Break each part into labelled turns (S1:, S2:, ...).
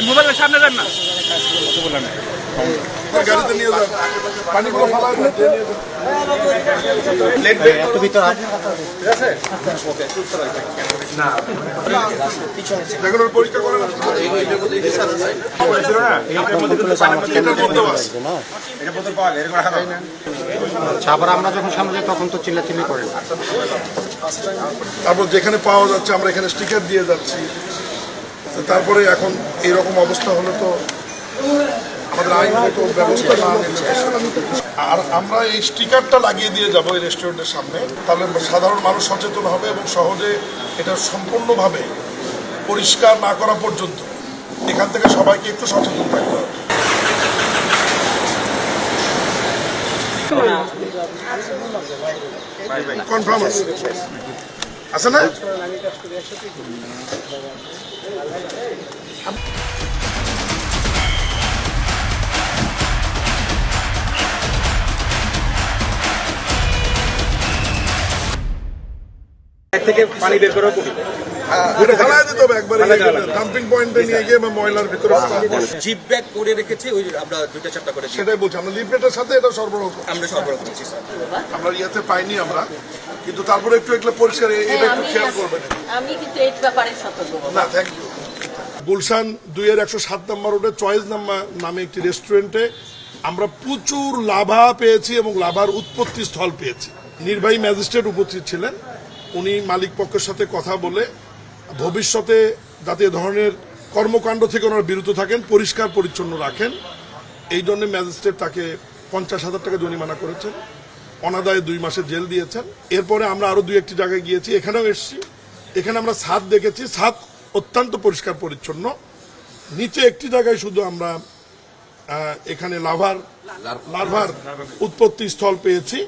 S1: মোবাইলের সামনে যান না,
S2: গাড়িতে নিয়ে যান, পানিগুলো ফালায় দেন,
S3: একটু ভিতর
S2: এগুলো পরীক্ষা করে না।
S3: তারপর আমরা যখন সামনে যাই তখন তো চিল্লাচিল্লি করেন।
S2: তারপর যেখানে পাওয়া যাচ্ছে আমরা এখানে স্টিকার দিয়ে যাচ্ছি। তারপরে এখন এইরকম অবস্থা হলে তো আমাদের আইনগত ব্যবস্থা না নিলে, আর আমরা এই স্টিকারটা লাগিয়ে দিয়ে যাবো এই রেস্টুরেন্টের সামনে, তাহলে সাধারণ মানুষ সচেতন হবে এবং সহজে এটা সম্পূর্ণভাবে পরিষ্কার না করা পর্যন্ত এখান থেকে সবাইকে একটু সচেতন থাকতে হবে। কনফার্ম আছে আছে না?
S1: থেকে পানি বের করার
S2: ফেলায় দিতে হবে একবারে, ডাম্পিং পয়েন্টে নিয়ে গিয়ে বা ময়লার ভিতরে
S4: জিপ ব্যাগ করে রেখেছে, ওই আমরা 2টা 4টা করে
S2: সেটাই বলছি। আমরা লিফলেটের সাথে এটা সরবরাহ করি,
S4: আমরা সরবরাহ করছি স্যার।
S2: আমরা ইয়েতে পাইনি আমরা, কিন্তু তারপরে একটু এগুলো পরিষ্কার, এটা একটু খেয়াল করবেন।
S5: আমি কিন্তু এই ব্যাপারে সতর্ক।
S2: না, থ্যাংক ইউ। গুলশান 2-107 নম্বর রোডে চয়েস নামে একটি রেস্টুরেন্টে আমরা প্রচুর লাভা পেয়েছি এবং লাভার উৎপত্তি স্থল পেয়েছি। নির্বাহী ম্যাজিস্ট্রেট উপস্থিত ছিলেন, উনি মালিক পক্ষের সাথে কথা বলে ভবিষ্যতে যাতে এ ধরনের কর্মকাণ্ড থেকে ওনারা বিরত থাকেন, পরিষ্কার পরিচ্ছন্ন রাখেন, এই জন্য ম্যাজিস্ট্রেট তাকে 50,000 টাকা জরিমানা করেছেন, অনাদায়ে 2 মাসের জেল দিয়েছেন। এরপরে আমরা আরো 2-1টি জায়গায় গিয়েছি, এখানেও এসেছি। এখানে আমরা ছাদ দেখেছি, ছাদ অত্যন্ত পরিষ্কার পরিচ্ছন্ন। নিচে একটি জায়গায় শুধু আমরা এখানে লার্ভার উৎপত্তি স্থল পেয়েছি।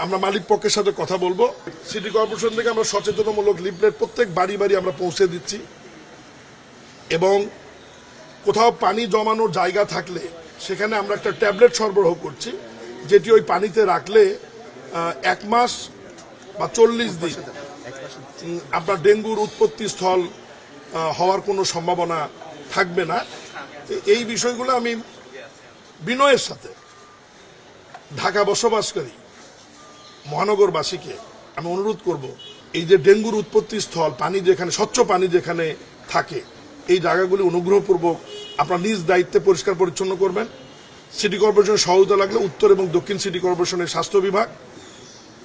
S2: আমরা মালিক পক্ষের সাথে কথা বলবো। সিটি কর্পোরেশন থেকে আমরা সচেতনমূলক লিফলেট প্রত্যেক বাড়ি বাড়ি আমরা পৌঁছে দিচ্ছি, এবং কোথাও পানি জমানোর জায়গা থাকলে সেখানে আমরা একটা ট্যাবলেট সরবরাহ করছি, যেটি ওই পানিতে রাখলে 1 মাস বা 40 দিন আপনার ডেঙ্গুর উৎপত্তি স্থল হওয়ার কোনো সম্ভাবনা থাকবে না। এই বিষয়গুলো আমি বিনয়ের সাথে ঢাকা বসবাসকারী মহানগরবাসীকে আমি অনুরোধ করব, এই যে ডেঙ্গুর উৎপত্তি স্থল, পানি যেখানে, স্বচ্ছ পানি যেখানে থাকে, এই জায়গাগুলি অনুগ্রহপূর্বক আপনার নিজ দায়িত্বে পরিষ্কার পরিচ্ছন্ন করবেন। সিটি কর্পোরেশনের সহায়তা লাগলে উত্তর এবং দক্ষিণ সিটি কর্পোরেশনের স্বাস্থ্য বিভাগ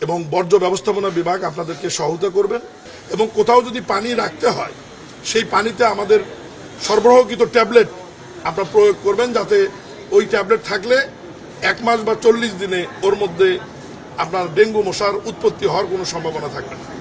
S2: এবং বর্জ্য ব্যবস্থাপনা বিভাগ আপনাদেরকে সহায়তা করবেন। এবং কোথাও যদি পানি রাখতে হয়, সেই পানিতে আমাদের সরবরাহকৃত ট্যাবলেট আপনারা প্রয়োগ করবেন, যাতে ওই ট্যাবলেট থাকলে 1 মাস বা 40 দিনে ওর মধ্যে আপনার ডেঙ্গু মশার উৎপত্তি হওয়ার কোনো সম্ভাবনা থাকবে না।